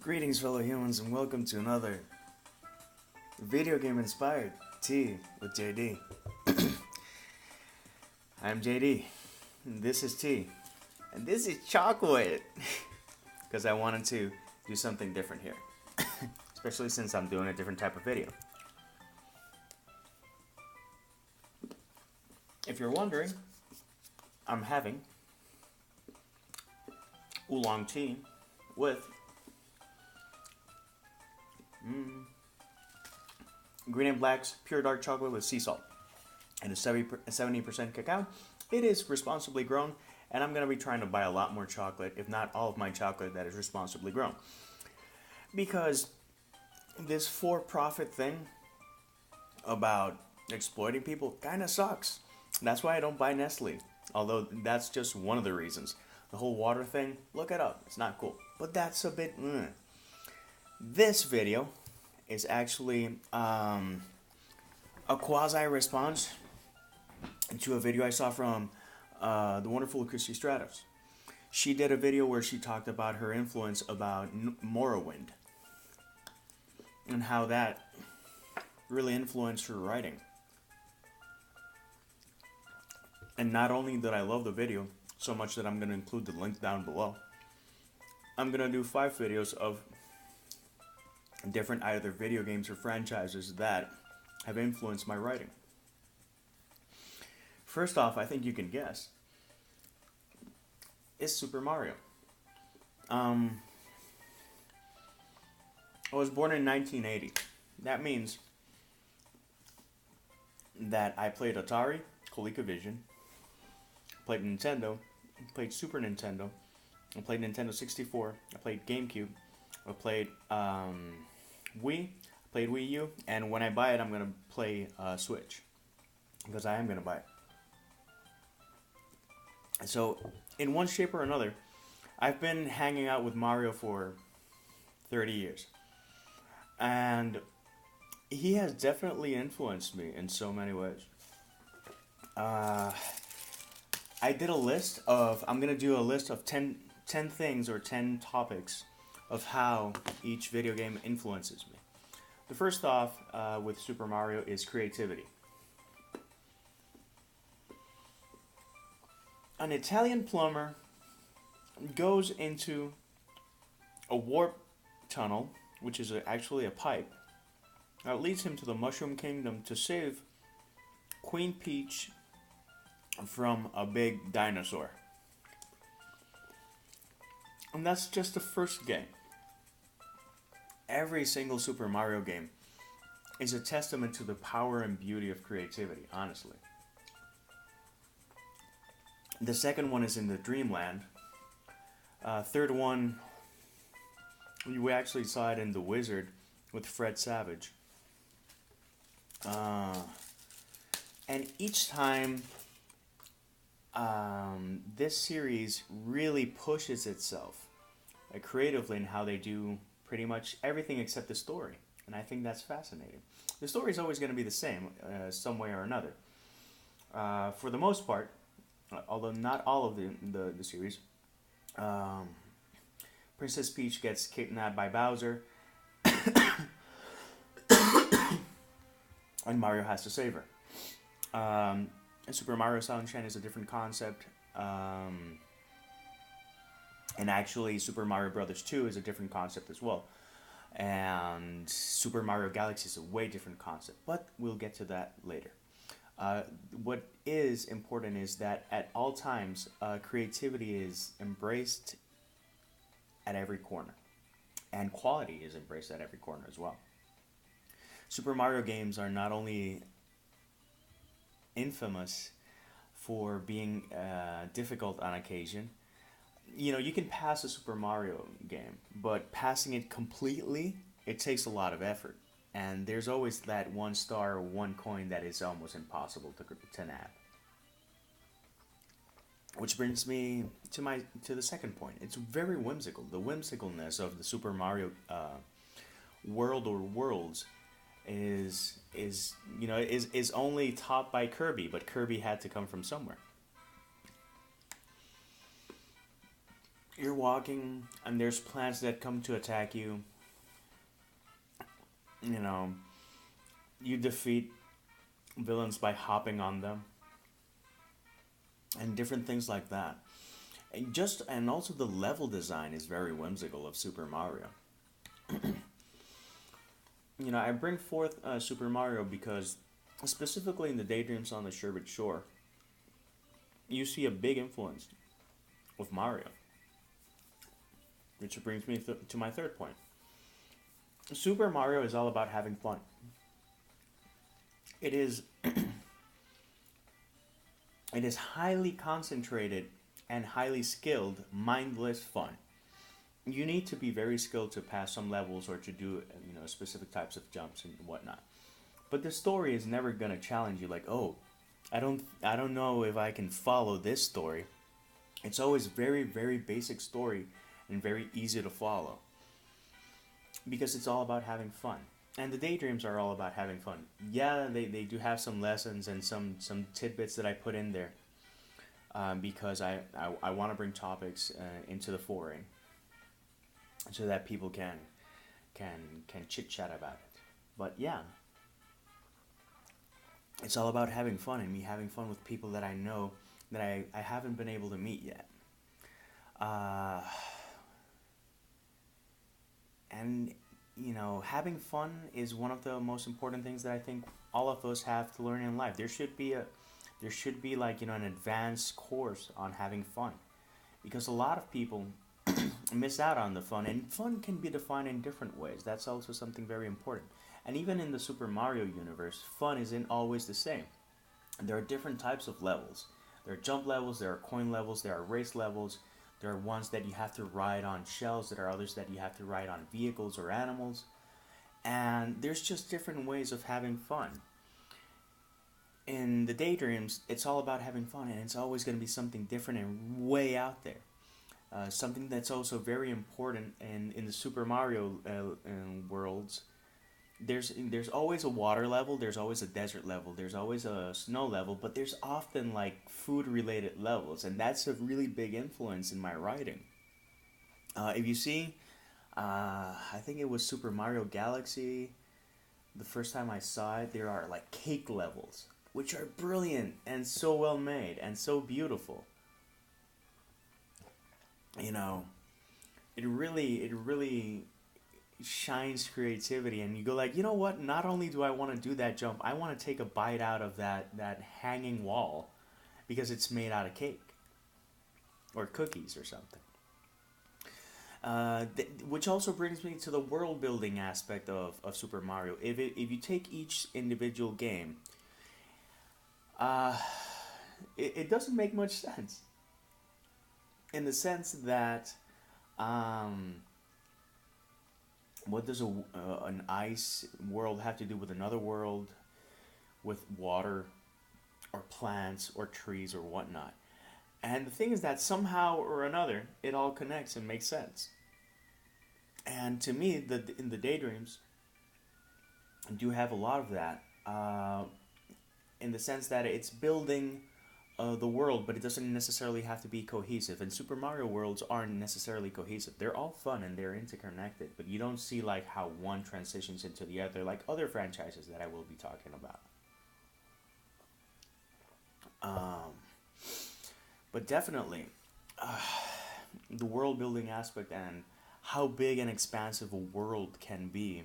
Greetings, fellow humans, and welcome to another video game inspired tea with JD. I'm JD, and this is tea, and this is chocolate, because I wanted to do something different here, especially since I'm doing a different type of video. If you're wondering, I'm having oolong tea with Green and Black's pure dark chocolate with sea salt and a 70% cacao. It is responsibly grown, and I'm going to be trying to buy a lot more chocolate, if not all of my chocolate that is responsibly grown. Because this for-profit thing about exploiting people kind of sucks. That's why I don't buy Nestle, although that's just one of the reasons. The whole water thing, look it up, it's not cool. But that's a bit... This video is actually a quasi-response to a video I saw from the wonderful Estrada. She did a video where she talked about her influence about Morrowind and how that really influenced her writing. And not only did I love the video so much that I'm going to include the link down below, I'm going to do 5 videos of different either video games or franchises that have influenced my writing. First off, I think you can guess, it's Super Mario. I was born in 1980. That means that I played Atari, ColecoVision, played Nintendo, played Super Nintendo, I played Nintendo 64, I played GameCube, I played Wii, played Wii U, and when I buy it, I'm going to play Switch, because I am going to buy it. So, in one shape or another, I've been hanging out with Mario for 30 years, and he has definitely influenced me in so many ways. I did a list of, I'm going to do a list of 10 things or 10 topics of how each video game influences me. The first off with Super Mario is creativity. An Italian plumber goes into a warp tunnel, which is actually a pipe, that leads him to the Mushroom Kingdom to save Queen Peach from a big dinosaur. And that's just the first game. Every single Super Mario game is a testament to the power and beauty of creativity, honestly. The second one is in the Dreamland. Third one, we actually saw it in The Wizard with Fred Savage. And each time this series really pushes itself creatively in how they do pretty much everything except the story, and I think that's fascinating. The story is always going to be the same, some way or another. For the most part, although not all of the series, Princess Peach gets kidnapped by Bowser, and Mario has to save her. Super Mario Sunshine is a different concept. And actually, Super Mario Bros. 2 is a different concept as well. And Super Mario Galaxy is a way different concept. But we'll get to that later. What is important is that at all times, creativity is embraced at every corner. And quality is embraced at every corner as well. Super Mario games are not only infamous for being difficult on occasion. You know, you can pass a Super Mario game, but passing it completely, it takes a lot of effort. And there's always that 1 star or 1 coin that is almost impossible to nab. Which brings me to the second point. It's very whimsical. The whimsicalness of the Super Mario world or worlds is only topped by Kirby, but Kirby had to come from somewhere. You're walking and there's plants that come to attack you. You know, you defeat villains by hopping on them and different things like that. And also the level design is very whimsical of Super Mario. I bring forth Super Mario because specifically in the Daydreams on the Sherbet Shore, you see a big influence with Mario, which brings me to my third point. Super Mario is all about having fun. It is it is highly concentrated and highly skilled, mindless fun. You need to be very skilled to pass some levels or to do specific types of jumps and whatnot. But the story is never gonna challenge you like, oh, I don't know if I can follow this story. It's always very, very basic story and very easy to follow. Because it's all about having fun. And the Daydreams are all about having fun. Yeah, they do have some lessons and some tidbits that I put in there because I want to bring topics into the foray so that people can chit chat about it. But yeah, it's all about having fun and me having fun with people that I know that I haven't been able to meet yet. And having fun is one of the most important things that I think all of us have to learn in life. There should be like an advanced course on having fun, because a lot of people miss out on the fun, and fun can be defined in different ways. That's also something very important. And even in the Super Mario universe, fun isn't always the same. There are different types of levels. There are jump levels, there are coin levels, there are race levels. There are ones that you have to ride on shells, there are others that you have to ride on vehicles or animals. And there's just different ways of having fun. In the Daydreams, it's all about having fun, and it's always going to be something different and way out there. Something that's also very important in the Super Mario worlds. There's always a water level, there's always a desert level, there's always a snow level, but there's often like food related levels, and that's a really big influence in my writing. If you see, I think it was Super Mario Galaxy. The first time I saw it, there are like cake levels, which are brilliant and so well made and so beautiful. You know, it really shines creativity, and you go like, you know what, not only do I want to do that jump, I want to take a bite out of that hanging wall because it's made out of cake or cookies or something. Which also brings me to the world building aspect of Super Mario. If you take each individual game, uh, it doesn't make much sense in the sense that um, what does an ice world have to do with another world, with water, or plants, or trees, or whatnot? And the thing is that somehow or another, it all connects and makes sense. And to me, in the Daydreams, I do have a lot of that, in the sense that it's building the world, but it doesn't necessarily have to be cohesive. And Super Mario worlds aren't necessarily cohesive. They're all fun and they're interconnected, but you don't see like how one transitions into the other, like other franchises that I will be talking about. Um, but definitely, the world building aspect and how big and expansive a world can be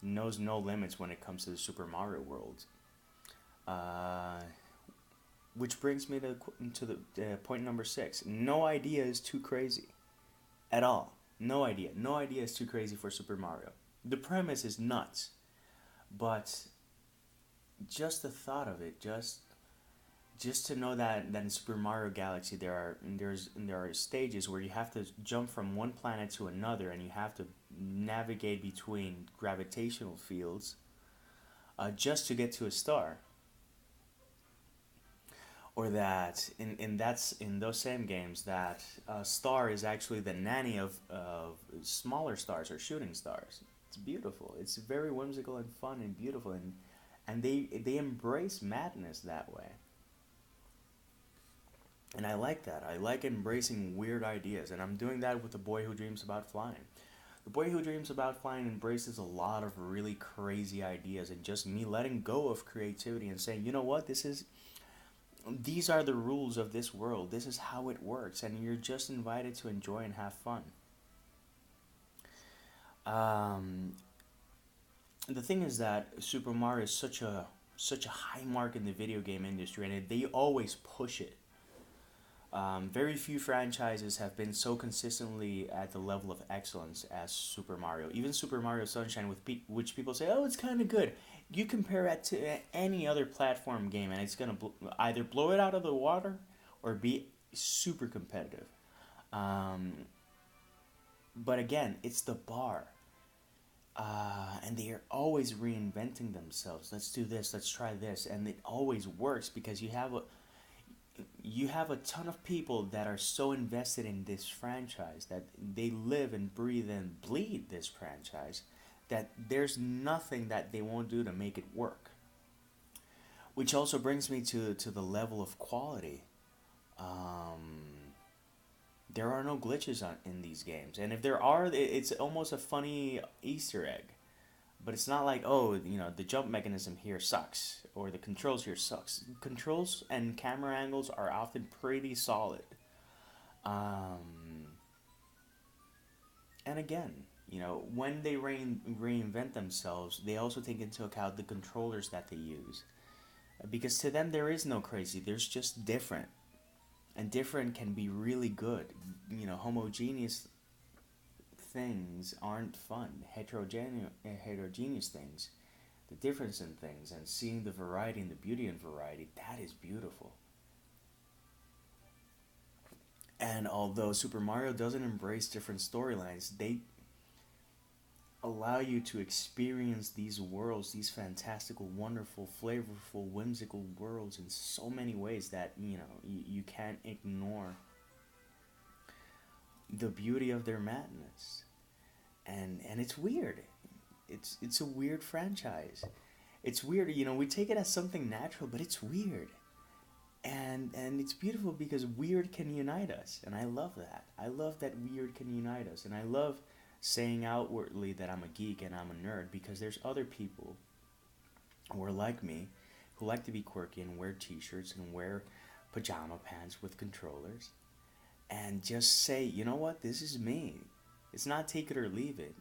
knows no limits when it comes to the Super Mario world. Uh, which brings me to the point number 6. No idea is too crazy at all. No idea. No idea is too crazy for Super Mario. The premise is nuts, but just the thought of it, just to know that in Super Mario Galaxy there are stages where you have to jump from one planet to another, and you have to navigate between gravitational fields just to get to a star. Or that in those same games that a star is actually the nanny of smaller stars or shooting stars. It's beautiful. It's very whimsical and fun and beautiful, and they embrace madness that way. And I like that. I like embracing weird ideas, and I'm doing that with The Boy Who Dreams About Flying. The Boy Who Dreams About Flying embraces a lot of really crazy ideas, and just me letting go of creativity and saying, you know what, these are the rules of this world. This is how it works, and you're just invited to enjoy and have fun. Um, the thing is that Super Mario is such a high mark in the video game industry, and they always push it. Very few franchises have been so consistently at the level of excellence as Super Mario. Even Super Mario Sunshine, which people say, oh, it's kind of good. You compare it to any other platform game, and it's gonna either blow it out of the water or be super competitive. Um, but again, it's the bar. And they are always reinventing themselves. Let's do this. Let's try this, and it always works because you have a ton of people that are so invested in this franchise that they live and breathe and bleed this franchise that there's nothing that they won't do to make it work. Which also brings me to the level of quality. Um, there are no glitches in these games, and if there are, it's almost a funny Easter egg. But it's not like, oh, the jump mechanism here sucks or the controls here sucks. Controls and camera angles are often pretty solid. Um, and again, when they reinvent themselves, they also take into account the controllers that they use. Because to them, there is no crazy, there's just different. And different can be really good. Homogeneous things aren't fun. Heterogeneous things, the difference in things, and seeing the variety and the beauty in variety, that is beautiful. And although Super Mario doesn't embrace different storylines, they allow you to experience these worlds, these fantastical, wonderful, flavorful, whimsical worlds in so many ways that you can't ignore the beauty of their madness. And it's weird. It's a weird franchise. It's weird, we take it as something natural, but it's weird. And it's beautiful because weird can unite us, and I love that. I love that weird can unite us, and I love saying outwardly that I'm a geek and I'm a nerd because there's other people who are like me who like to be quirky and wear t-shirts and wear pajama pants with controllers and just say, you know what, this is me. It's not take it or leave it.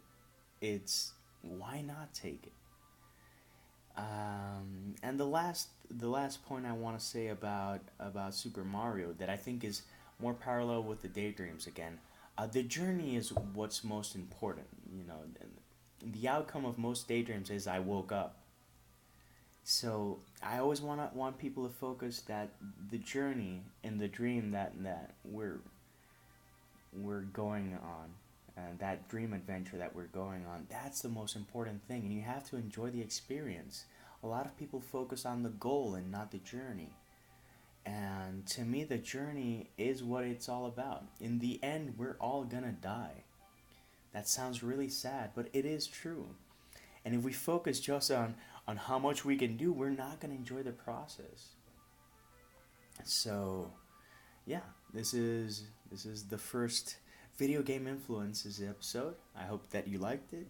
It's why not take it? And the last point I want to say about Super Mario that I think is more parallel with the daydreams again. The journey is what's most important. The outcome of most daydreams is I woke up. So I always want people to focus that the journey and the dream that we're going on, and that dream adventure that we're going on, that's the most important thing, and you have to enjoy the experience. A lot of people focus on the goal and not the journey. And to me, the journey is what it's all about. In the end, we're all gonna die. That sounds really sad, but it is true. And if we focus just on how much we can do, we're not gonna enjoy the process. So, yeah, this is the first video game influences episode. I hope that you liked it.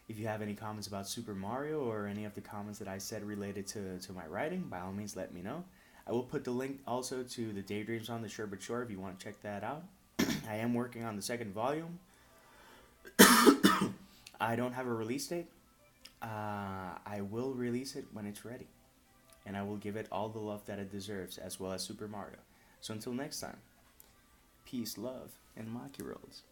If you have any comments about Super Mario or any of the comments that I said related to my writing, by all means let me know. I will put the link also to the Daydreams on the Sure But Sure if you want to check that out. I am working on the second volume. I don't have a release date. I will release it when it's ready. And I will give it all the love that it deserves, as well as Super Mario. So until next time, peace, love, and maki rolls.